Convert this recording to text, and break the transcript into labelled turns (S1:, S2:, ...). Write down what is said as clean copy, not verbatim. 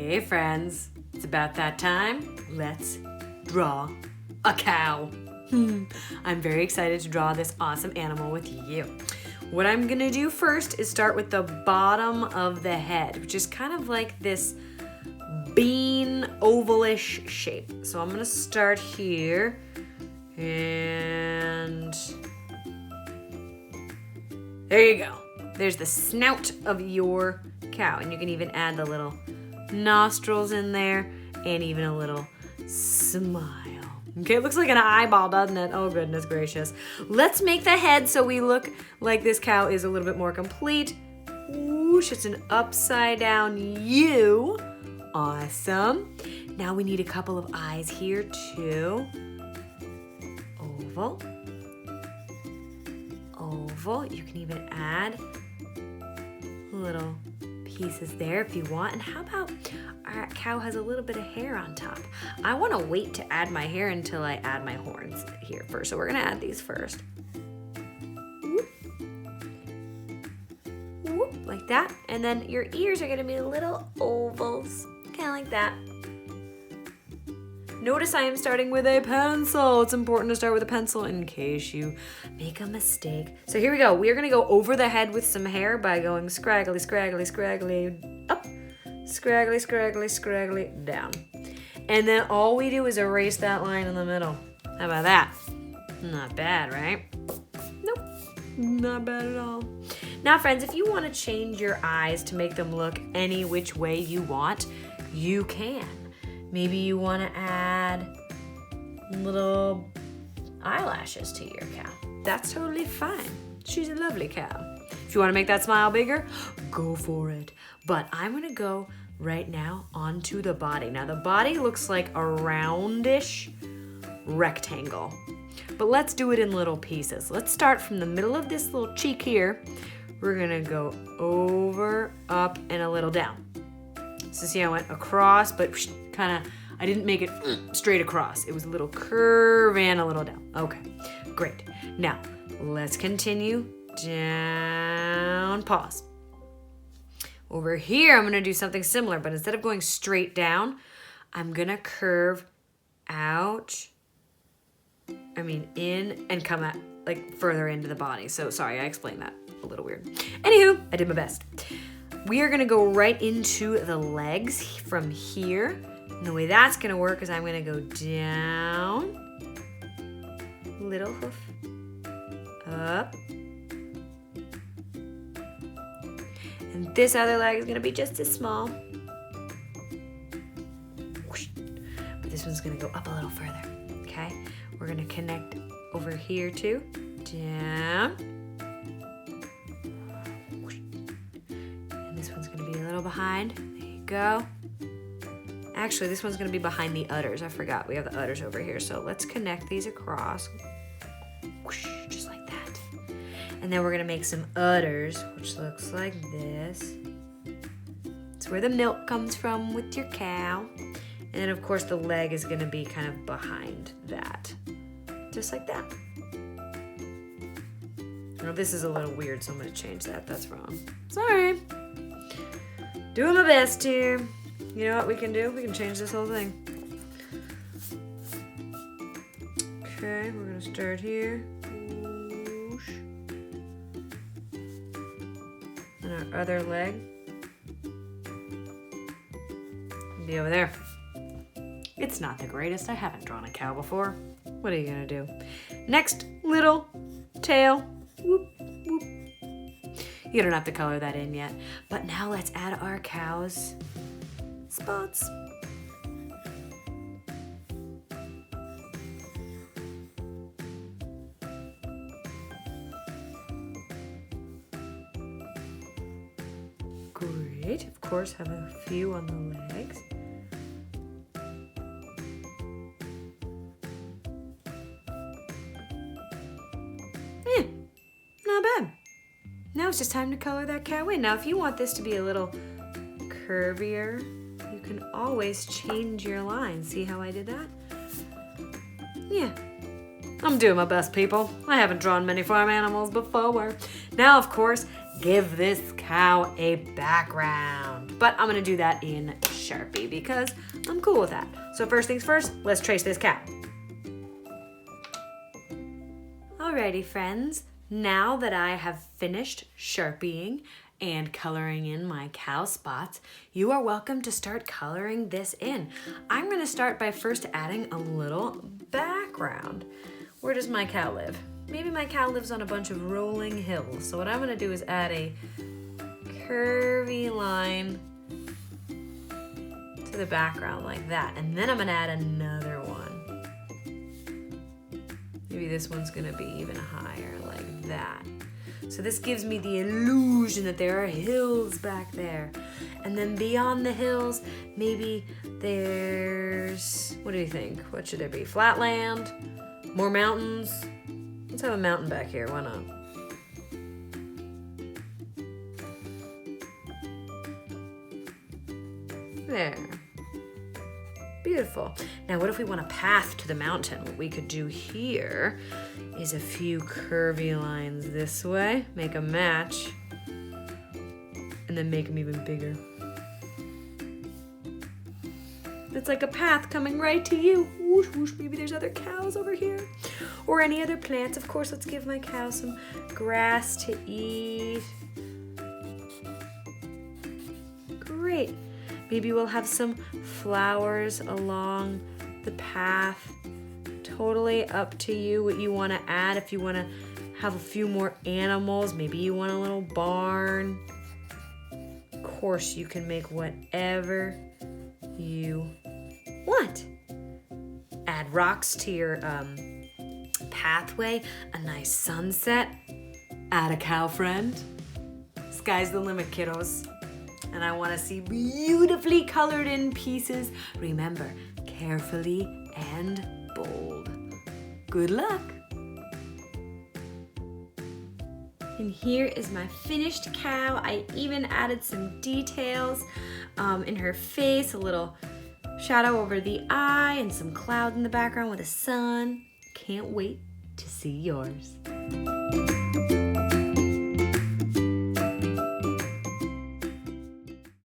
S1: Hey friends, it's about that time. Let's draw a cow. I'm very excited to draw this awesome animal with you. What I'm gonna do first is start with the bottom of the head, which is kind of like this bean ovalish shape. So I'm gonna start here and there you go. There's the snout of your cow, and you can even add the little nostrils in there and even a little smile. Okay, it looks like an eyeball, doesn't it? Oh, goodness gracious. Let's make the head so we look like this cow is a little bit more complete. Whoosh, it's an upside down U. Awesome. Now we need a couple of eyes here too. Oval. Oval. You can even add little pieces there if you want. And how about our cow has a little bit of hair on top? I want to wait to add my hair until I add my horns here first. So we're going to add these first. Whoop. Whoop, like that. And then your ears are going to be little ovals, kind of like that. Notice I am starting with a pencil. It's important to start with a pencil in case you make a mistake. So here we go. We are gonna go over the head with some hair by going scraggly, scraggly, scraggly, up, scraggly, scraggly, scraggly, down. And then all we do is erase that line in the middle. How about that? Not bad, right? Nope, not bad at all. Now, friends, if you wanna change your eyes to make them look any which way you want, you can. Maybe you want to add little eyelashes to your cow. That's totally fine. She's a lovely cow. If you want to make that smile bigger, go for it. But I'm going to go right now onto the body. Now the body looks like a roundish rectangle, but let's do it in little pieces. Let's start from the middle of this little cheek here. We're going to go over, up, and a little down. So see, I went across, but kind of, I didn't make it straight across. It was a little curve and a little down. Okay, great. Now, let's continue down, pause. Over here, I'm gonna do something similar, but instead of going straight down, I'm gonna curve out, in and come out, like further into the body. So sorry, I explained that a little weird. Anywho, I did my best. We are gonna go right into the legs from here. And the way that's gonna work is I'm gonna go down, little hoof, up, and this other leg is gonna be just as small. But this one's gonna go up a little further, okay? We're gonna connect over here too, down. This one's gonna be a little behind. There you go. Actually, this one's gonna be behind the udders. I forgot we have the udders over here. So let's connect these across. Whoosh, just like that. And then we're gonna make some udders, which looks like this. It's where the milk comes from with your cow. And then of course the leg is gonna be kind of behind that. Just like that. Now this is a little weird, so I'm gonna change that. That's wrong. Sorry. Doing my best here. You know what we can do? We can change this whole thing. Okay, we're gonna start here. Whoosh. And our other leg can be over there. It's not the greatest. I haven't drawn a cow before. What are you gonna do? Next, little tail. Whoop, whoop. You don't have to color that in yet. But now let's add our cow's spots. Great. Of course, have a few on the legs. Not bad. Now it's just time to color that cow in. Now, if you want this to be a little curvier, you can always change your line. See how I did that? Yeah. I'm doing my best, people. I haven't drawn many farm animals before. Now, of course, give this cow a background. But I'm gonna do that in Sharpie because I'm cool with that. So first things first, let's trace this cow. Alrighty, friends. Now that I have finished Sharpieing and coloring in my cow spots, you are welcome to start coloring this in. I'm gonna start by first adding a little background. Where does my cow live? Maybe my cow lives on a bunch of rolling hills. So what I'm gonna do is add a curvy line to the background like that. And then I'm gonna add another one. Maybe this one's gonna be even higher like that. So this gives me the illusion that there are hills back there. And then beyond the hills, maybe there's, what do you think? What should there be? Flatland? More mountains? Let's have a mountain back here, why not? There. Beautiful. Now what if we want a path to the mountain? What we could do here is a few curvy lines this way, make a match, and then make them even bigger. It's like a path coming right to you. Whoosh, whoosh. Maybe there's other cows over here or any other plants. Of course, let's give my cow some grass to eat. Great. Maybe we'll have some flowers along the path. Totally up to you what you want to add. If you want to have a few more animals, maybe you want a little barn. Of course, you can make whatever you want. Add rocks to your pathway, a nice sunset. Add a cow friend. Sky's the limit, kiddos. And I want to see beautifully colored in pieces. Remember, carefully and bold. Good luck. And here is my finished cow. I even added some details in her face, a little shadow over the eye and some clouds in the background with the sun. Can't wait to see yours.